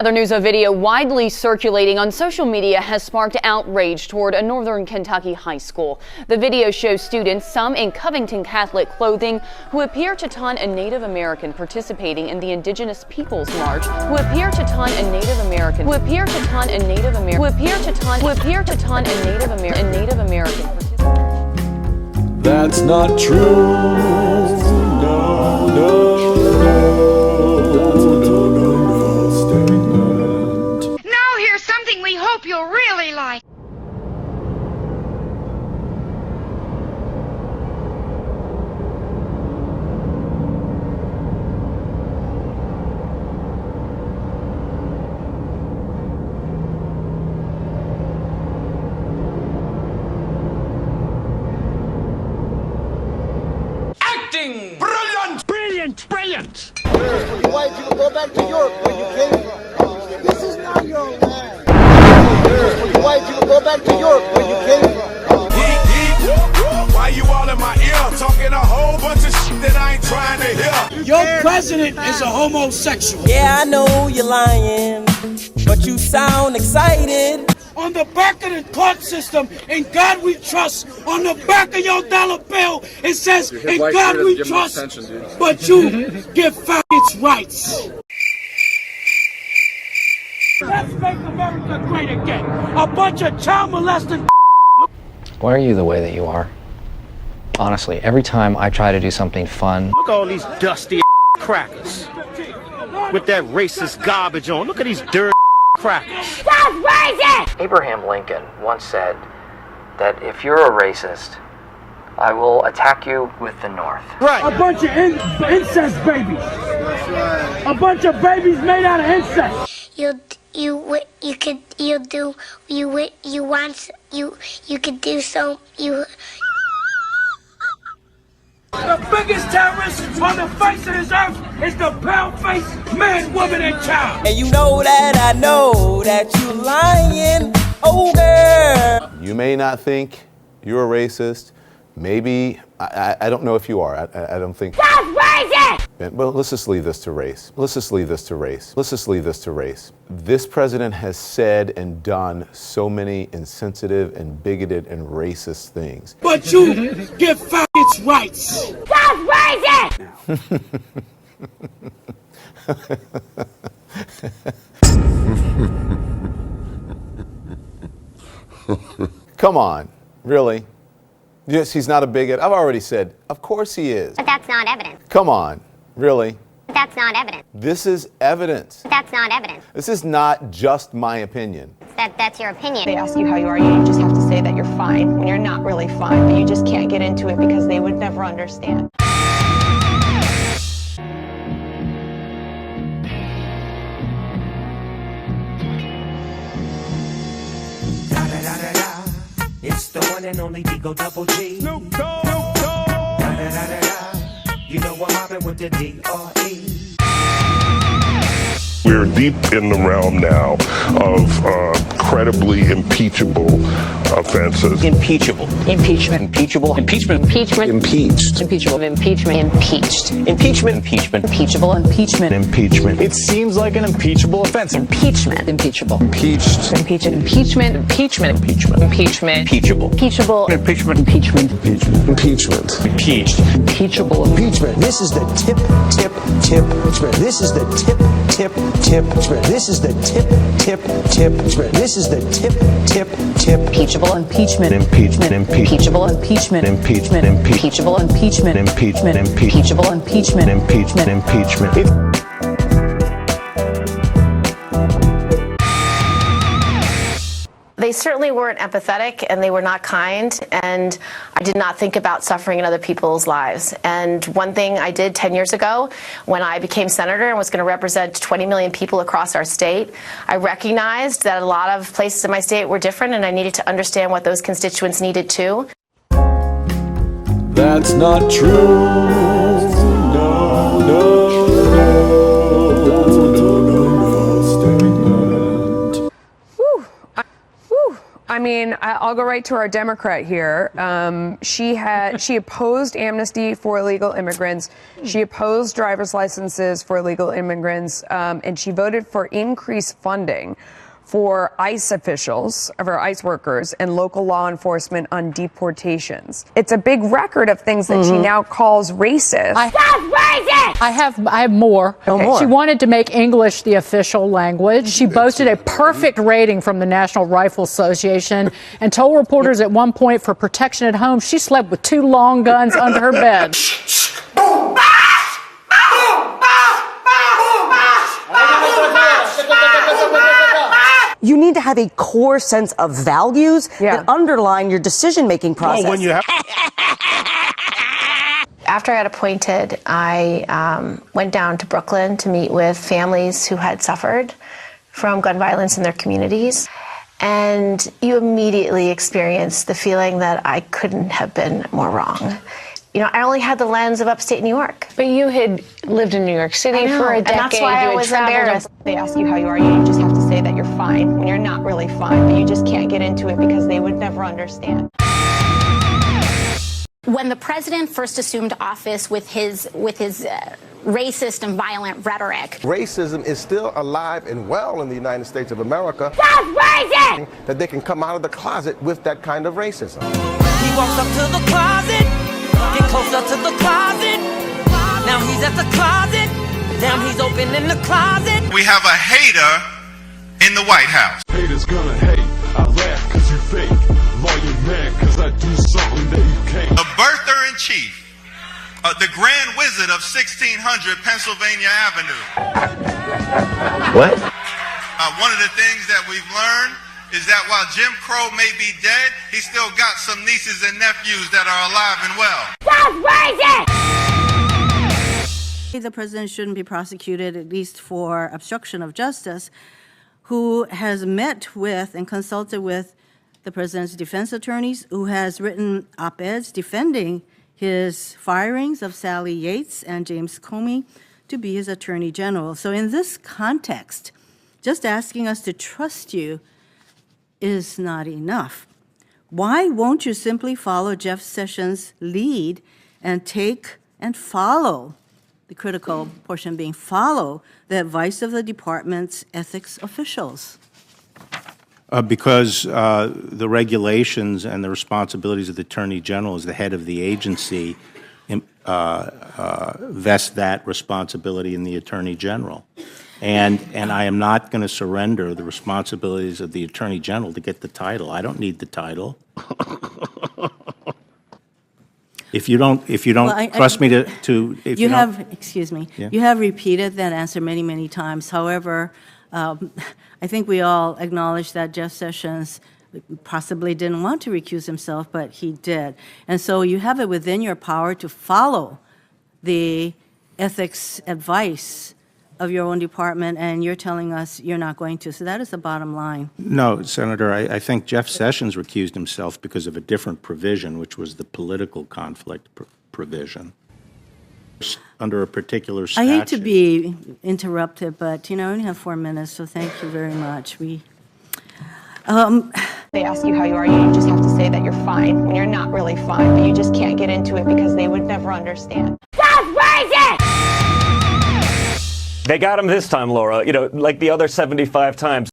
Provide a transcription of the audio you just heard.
Other news, a video widely circulating on social media has sparked outrage toward a northern Kentucky high school. The video shows students, some in Covington Catholic clothing, who appear to taunt a Native American participating in the Indigenous Peoples March, who appear to taunt a Native American, who appear to taunt a Native American, who appear to taunt a Native American. That's not true. No, no. We hope you'll really like. Acting! Brilliant! Brilliant! Brilliant! Why did you go back to York when you came? This is not your land. Why did you go back to York when you came? Why you all in my ear talking a whole bunch of shit that I ain't trying to hear? Your president is a homosexual. Yeah, I know you're lying, but you sound excited. On the back of the court system, in God we trust. On the back of your dollar bill, it says, in God we trust, but you give fuck its rights. Let's make America great again. A bunch of child molesting. Why are you the way that you are? Honestly, every time I try to do something fun. Look at all these dusty crackers with that racist garbage on. Look at these dirty crackers. That's racist! Abraham Lincoln once said that if you're a racist, I will attack you with the North. Right. A bunch of incest babies. A bunch of babies made out of incest. You could do so. The biggest terrorist on the face of this earth is the pale-faced man, woman, and child. And you know that I know that you lying, oh girl. You may not think you're a racist. Maybe, I don't know if you are. I don't think. That's racist! Well, let's just leave this to race. Let's just leave this to race. This president has said and done so many insensitive and bigoted and racist things. But you give fuck its rights. That's racist! Come on, really? Yes, he's not a bigot. I've already said, of course he is. But that's not evidence. Come on, really? But that's not evidence. This is evidence. But that's not evidence. This is not just my opinion. That's your opinion. They ask you how you are, you just have to say that you're fine when you're not really fine, but you just can't get into it because they would never understand. It's the one and only Digo Double G. Snoop Dogg. You know I'm mobbing with the D.R.E. We're deep in the realm now of credibly impeachable offenses. Impeachable. Impeachment. Impeachable. Impeachment. Impeachment. Impeached. Impeachable. Impeachment. Impeached. Impeachment. Impeachment. Impeachable. Impeachment. Impeachment. It seems like an impeachable offense. Impeachment. Impeachable. Impeached. Impeachment. Impeachment. Impeachment. Impeachment. Impeachment. Impeachable. Impeachable. Impeachment. Impeachment. Impeachment. Impeachment. Impeached. Impeachable. Impeachment. This is the tip. Impeachment. This is the tip. Impeachment. This is the tip. Impeachment. This is the tip. Impeachable. Impeachment. Impeachment. Impeachable. Impeachment. Impeachment. Impeachable. Impeachment. Impeachment. Impeachable. Impeachment. Impeachment. Impeachment. They certainly weren't empathetic and they were not kind, and I did not think about suffering in other people's lives. And one thing I did 10 years ago when I became senator and was going to represent 20 million people across our state, I recognized that a lot of places in my state were different and I needed to understand what those constituents needed too. That's not true. No, no. I mean, I'll go right to our Democrat here. She opposed amnesty for illegal immigrants. She opposed driver's licenses for illegal immigrants, and she voted for increased funding for ICE officials, for ICE workers, and local law enforcement on deportations. It's a big record of things that she now calls racist. I have more. more. She wanted to make English the official language. She boasted a perfect rating from the National Rifle Association and told reporters at one point for protection at home she slept with 2 long guns under her bed. You need to have a core sense of values that underline your decision-making process. Well, when you have After I got appointed, I went down to Brooklyn to meet with families who had suffered from gun violence in their communities. And you immediately experience the feeling that I couldn't have been more wrong. You know, I only had the lens of upstate New York. But you had lived in New York City for a decade. And that's why I was embarrassed. They ask you how you are, you just have to say that you're fine when you're not really fine, but you just can't get into it because they would never understand. When the president first assumed office with his racist and violent rhetoric. Racism is still alive and well in the United States of America. That's racist! That they can come out of the closet with that kind of racism. He walks up to the closet, get closer to the closet. Now he's at the closet, now he's opening the closet. We have a hater in the White House. Haters gonna hate, I laugh cause you fake. Lawyer mad cause I do something that you can't. The birther-in-chief, the Grand Wizard of 1600 Pennsylvania Avenue. What? One of the things that we've learned is that while Jim Crow may be dead, he's still got some nieces and nephews that are alive and well. That's racist! The president shouldn't be prosecuted, at least for obstruction of justice, who has met with and consulted with the president's defense attorneys, who has written op-eds defending his firings of Sally Yates and James Comey to be his attorney general. So in this context, just asking us to trust you is not enough. Why won't you simply follow Jeff Sessions' lead and take and follow, the critical portion being follow, the advice of the department's ethics officials? Because the regulations and the responsibilities of the Attorney General as the head of the agency vest that responsibility in the Attorney General. And I am not going to surrender the responsibilities of the Attorney General to get the title. I don't need the title. If you don't trust me to you have, excuse me, Yeah. you have repeated that answer many, many times. However, I think we all acknowledge that Jeff Sessions possibly didn't want to recuse himself, but he did. And so you have it within your power to follow the ethics advice of your own department, and you're telling us you're not going to. So that is the bottom line. No, Senator, I think Jeff Sessions recused himself because of a different provision, which was the political conflict provision under a particular statute. I hate to be interrupted, but you know, I only have 4 minutes, so thank you very much. They ask you how you are, you just have to say that you're fine when you're not really fine, but you just can't get into it because they would never understand. That's racist! They got him this time, Laura, you know, like the other 75 times.